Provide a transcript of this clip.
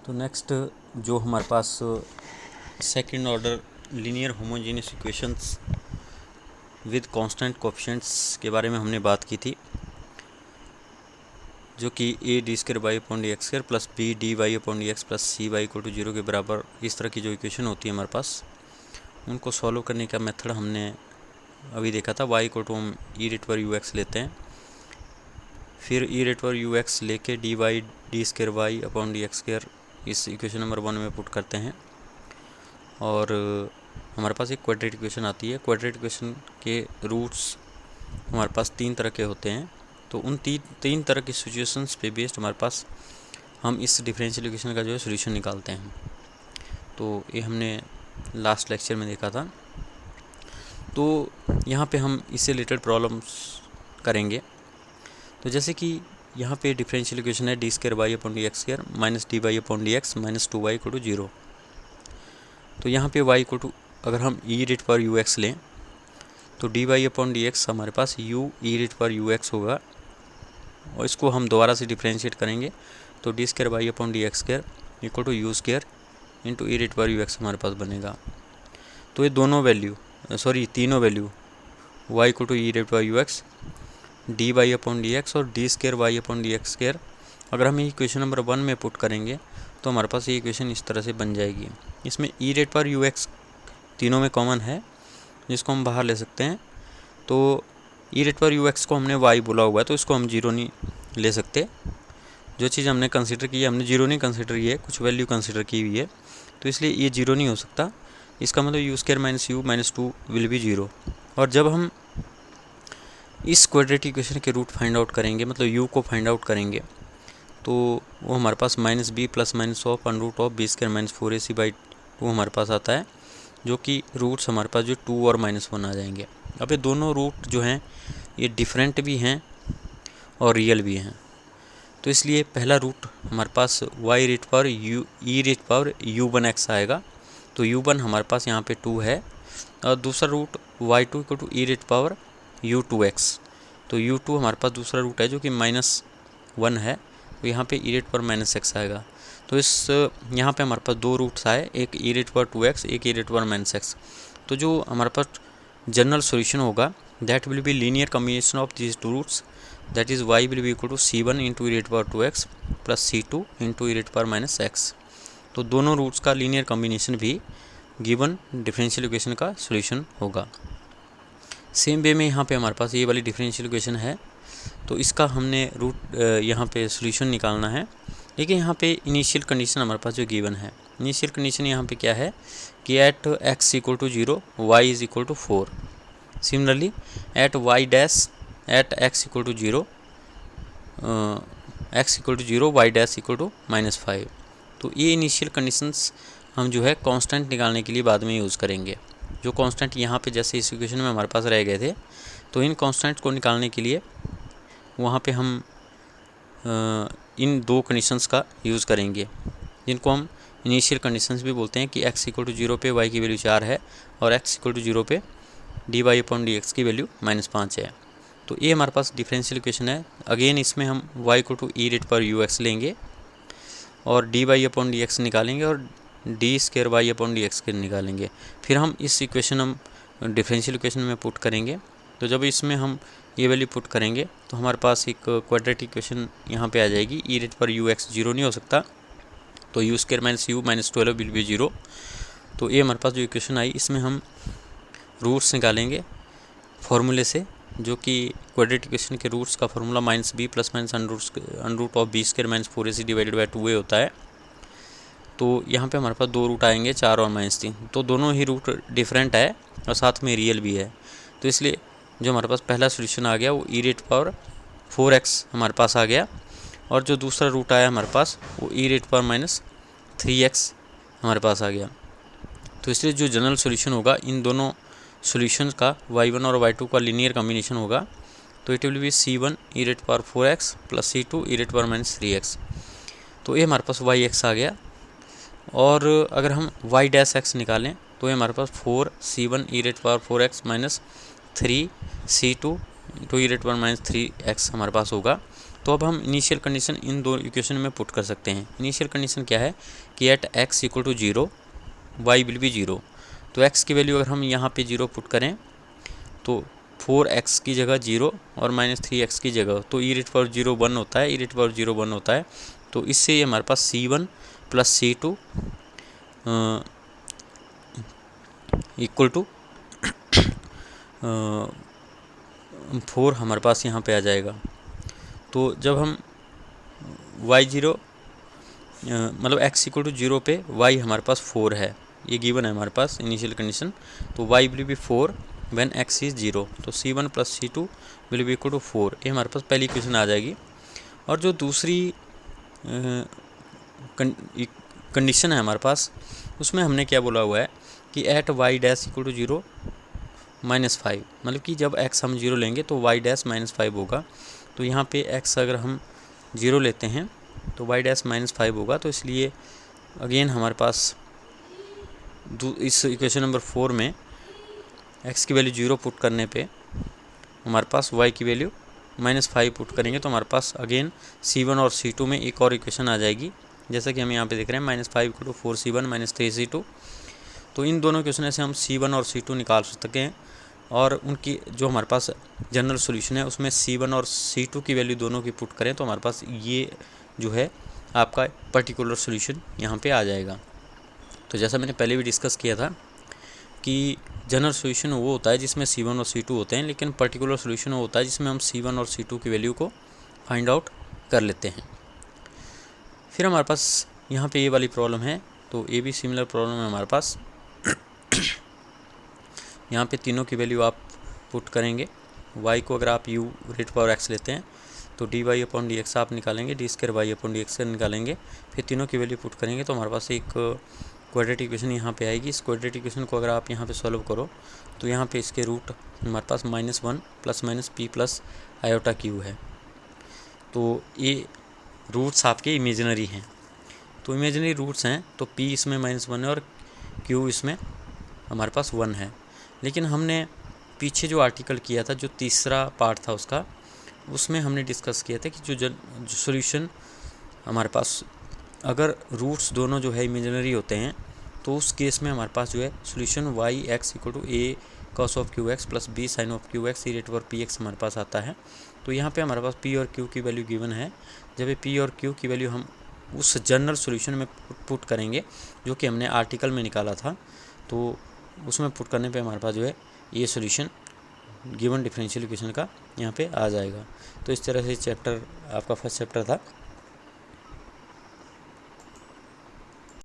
तो नेक्स्ट जो हमारे पास second order linear homogeneous equations with constant coefficients के बारे में हमने बात की थी, जो कि a d square y upon d x square plus b d y upon d x plus c y equal to 0 के बराबर, इस तरह की जो इक्वेशन होती है हमारे पास, उनको सॉल्व करने का मेथड हमने अभी देखा था। y इक्वल टू हम ई रेट पर यू एक्स लेते हैं, फिर ई रेट पर यू एक्स लेके d y d square y upon d x square इस इक्वेशन नंबर 1 में पुट करते हैं, और हमारे पास एक क्वाड्रेटिक इक्वेशन आती है। क्वाड्रेटिक इक्वेशन के रूट्स हमारे पास 3 तरह के होते हैं, तो उन तीन तरह की सिचुएशंस पे बेस्ड हमारे पास हम इस डिफरेंशियल इक्वेशन का जो है सॉल्यूशन निकालते हैं। तो ये हमने लास्ट लेक्चर में देखा था। तो यहाँ पे हम इससे रिलेटेड प्रॉब्लम्स करेंगे। तो जैसे कि यहाँ पे डिफरेंशियल इक्वेशन है d square y upon d x square minus d y upon d x minus 2y equal to 0। तो यहाँ पे y इक्वल टू अगर हम ई रेट पर यू एक्स लें तो d y upon d x हमारे पास यू ई रेट पर यू एक्स होगा, और इसको हम दोबारा से डिफ्रेंशिएट करेंगे तो d square y upon d x square equal to u square into e rate पर यू एक्स हमारे पास बनेगा। तो ये तीनों value y equal to e rate पर u x, d y upon d x और d square y upon d x square, अगर हम इक्वेशन नंबर 1 में पुट करेंगे तो हमारे पास ये इक्वेशन इस तरह से बन जाएगी। इसमें ई रेट पर यू एक्स तीनों में कॉमन है, जिसको हम बाहर ले सकते हैं। तो ई रेट पर यू एक्स को हमने y बोला हुआ है, तो इसको हम 0 नहीं ले सकते। जो चीज़ हमने कंसिडर की है, हमने 0 नहीं कंसिडर की है, कुछ वैल्यू कंसिडर की हुई है, तो इसलिए ये 0 नहीं हो सकता। इसका मतलब you square minus you minus 2 will be 0। और जब हम इस क्वाड्रेटिक इक्वेशन के रूट फाइंड आउट करेंगे, मतलब u को फाइंड आउट करेंगे, तो वो हमारे पास minus b plus minus of under root of b square minus 4ac/2 हमारे पास आता है, जो कि रूट्स हमारे पास जो 2 और -1 आ जाएंगे। अब ये दोनों रूट जो हैं ये डिफरेंट भी हैं और रियल भी हैं, तो इसलिए पहला रूट हमारे पास y रेट पर ई रेट पर u1x आएगा, तो u1 हमारे पास यहाँ पे 2 है, और दूसरा root y2 equal to e rate power u2x, तो u2 हमारे पास दूसरा रूट है जो कि -1 है, तो यहाँ पे ई रेट पर -x आएगा। तो इस यहाँ पे हमारे पास 2 रूट्स आए, एक ई रेट पर 2x, एक ई रेट पर -x। तो जो हमारे पास जनरल सॉल्यूशन होगा that will be linear combination of these two roots, that is y will be equal to c1 into e rate पर 2x plus c2 into e rate पर -x। तो दोनों रूट्स का लीनियर कॉम्बिनेशन भी given differential equation का solution होगा। Same way में यहाँ पे हमारे पास ये वाली डिफरेंशियल इक्वेशन है, तो इसका हमने रूट यहाँ पे सॉल्यूशन निकालना है। लेकिन यहाँ पे इनिशियल कंडीशन हमारे पास जो गिवन है, इनिशियल कंडीशन यहाँ पे क्या है कि at x equal to 0 y is equal to 4। Similarly at x equal to 0 x equal to 0 y dash equal to -5। तो ये इनिशियल कंडीशंस हम जो है कांस्टेंट निकालने के लिए बाद में यूज़ करेंगे। जो कांस्टेंट यहाँ पे जैसे इस इक्वेशन में हमारे पास रह गए थे, तो इन कांस्टेंट को निकालने के लिए वहाँ पे हम इन 2 कंडीशंस का यूज़ करेंगे, जिनको हम इनिशियल कंडीशंस भी बोलते हैं कि x इक्वल टू 0 पे y की वैल्यू 4 है और x इक्वल टू 0 पे d y upon d x की वैल्यू -5 है। तो ये हमारे पास डिफरेंशियल इक्वेशन है। अगेन इसमें हम y equal to e rate पर यू एक्स लेंगे और d y upon d x निकालेंगे और d square y upon d x निकालेंगे। फिर हम इस इक्वेशन हम डिफरेंशियल इक्वेशन में पुट करेंगे। तो जब इसमें हम ये वैल्यू पुट करेंगे तो हमारे पास एक क्वाड्रेटिक इक्वेशन यहाँ पे आ जाएगी। ई रेट पर यू एक्स 0 नहीं हो सकता, तो you square minus you minus 12 will be 0। तो ये हमारे पास जो इक्वेशन आई, इसमें हम रूट्स निकालेंगे फॉर्मूले से, जो कि क्वाड्रेटिक इक्वेशन के रूट्स का formula -b plus minus under root of b square minus 4ac divided by 2a होता है। तो यहाँ पे हमारे पास 2 रूट आएंगे, 4 और -3, तो दोनों ही रूट डिफरेंट है और साथ में रियल भी है। तो इसलिए जो हमारे पास पहला सॉल्यूशन आ गया वो ई रेट पावर 4x हमारे पास आ गया, और जो दूसरा रूट आया हमारे पास वो ई रेट पावर -3x हमारे पास आ गया। तो इसलिए जो जनरल सॉल्यूशन होगा इन दोनों सॉल्यूशंस का y1 और y2 का लीनियर कॉम्बिनेशन होगा, तो it will be c1 E rate power 4x plus c2 E rate power -3x। तो ये हमारे पास yx आ गया, और अगर हम y डैश x निकालें तो ये हमारे पास 4c1 e rate power 4x minus 3c2 2e−3x हमारे पास होगा। तो अब हम इनिशियल कंडीशन इन दो इक्वेशन में पुट कर सकते हैं। इनिशियल कंडीशन क्या है कि at x equal to 0 y will be 0। तो x की वैल्यू अगर हम यहाँ पे 0 पुट करें तो 4x की जगह 0 और -3x की जगह तो e⁻0 1 होता है, e⁻0 1 होता है। तो इससे ये हमारे पास c1 plus c2 equal to 4 हमारे पास यहाँ पे आ जाएगा। तो जब हम y0 मतलब x इक्वल टू 0 पे y हमारे पास 4 है, ये गिवन है हमारे पास इनिशियल कंडीशन। तो y will be 4 when x is 0। तो c1 plus c2 will be equal to 4, ये हमारे पास पहली इक्वेशन आ जाएगी। और जो दूसरी कंडीशन है हमारे पास, उसमें हमने क्या बोला हुआ है कि at y dash equal to 0 -5, मतलब कि जब x हम 0 लेंगे तो y डैश -5 होगा। तो यहाँ पे x अगर हम 0 लेते हैं तो y डैश -5 होगा। तो इसलिए अगेन हमारे पास इस इक्वेशन नंबर 4 में x की वैल्यू 0 पुट करने पे हमारे पास y की वैल्यू -5 पुट करेंगे तो हमारे पास अगेन c1 और c2 में एक और इक्वेशन आ जाएगी, जैसा कि हम यहाँ पे देख रहे हैं -5 = 4c1 -3c2। तो इन दोनों इक्वेशन से हम c1 और c2 निकाल सकते हैं और उनकी जो हमारे पास जनरल सॉल्यूशन है उसमें c1 और c2 की वैल्यू दोनों की पुट करें तो हमारे पास ये जो है आपका पर्टिकुलर सॉल्यूशन यहाँ पे आ जाएगा। तो जैसा मैंने पहले भी डिस्कस किया था कि जनरल सॉल्यूशन वो होता है जिसमें c1 और c2 होते हैं, लेकिन पर्टिकुलर सॉल्यूशन वो होता है जिसमें हम c1 और c2 की वैल्यू को फाइंड आउट कर लेते हैं। फिर हमारे पास यहाँ पे ये वाली प्रॉब्लम है, तो ये भी सिमिलर प्रॉब्लम है हमारे पास। यहाँ पे तीनों की वैल्यू आप पुट करेंगे। y को अगर आप u⁻x लेते हैं तो dy/dx आप निकालेंगे, d²y/dx निकालेंगे, फिर तीनों की वैल्यू पुट करेंगे तो हमारे पास एक क्वाड्रेटिक इक्वेशन यहाँ पे आएगी। इस क्वाड्रेटिक इक्वेशन को अगर आप यहाँ पे सॉल्व करो तो यहाँ पे इसके रूट हमारे पास -1 ± p + i/q है। तो ये रूट्स आपके इमेजिनरी हैं। तो इमेजिनरी रूट्स हैं तो p इसमें -1 है और q इसमें हमारे पास 1 है। लेकिन हमने पीछे जो आर्टिकल किया था, जो तीसरा पार्ट था उसका, उसमें हमने डिस्कस किया था कि जो सॉल्यूशन हमारे पास अगर रूट्स दोनों जो है इमेजिनरी होते हैं तो उस केस में हमारे पास जो है solution y(x) = a cos of qx + b sin of qx e⁻px हमारे पास आता है। तो यहाँ पे हमारे पास p और q की वैल्यू गिवन है। जब ये p और q की वैल्यू हम उस जनरल सॉल्यूशन में पुट करेंगे जो कि हमने आर्टिकल में निकाला था, तो उसमें पुट करने पे हमारे पास जो है ये सॉल्यूशन गिवन डिफरेंशियल इक्वेशन का यहाँ पे आ जाएगा। तो इस तरह से चैप्टर आपका फर्स्ट चैप्टर था।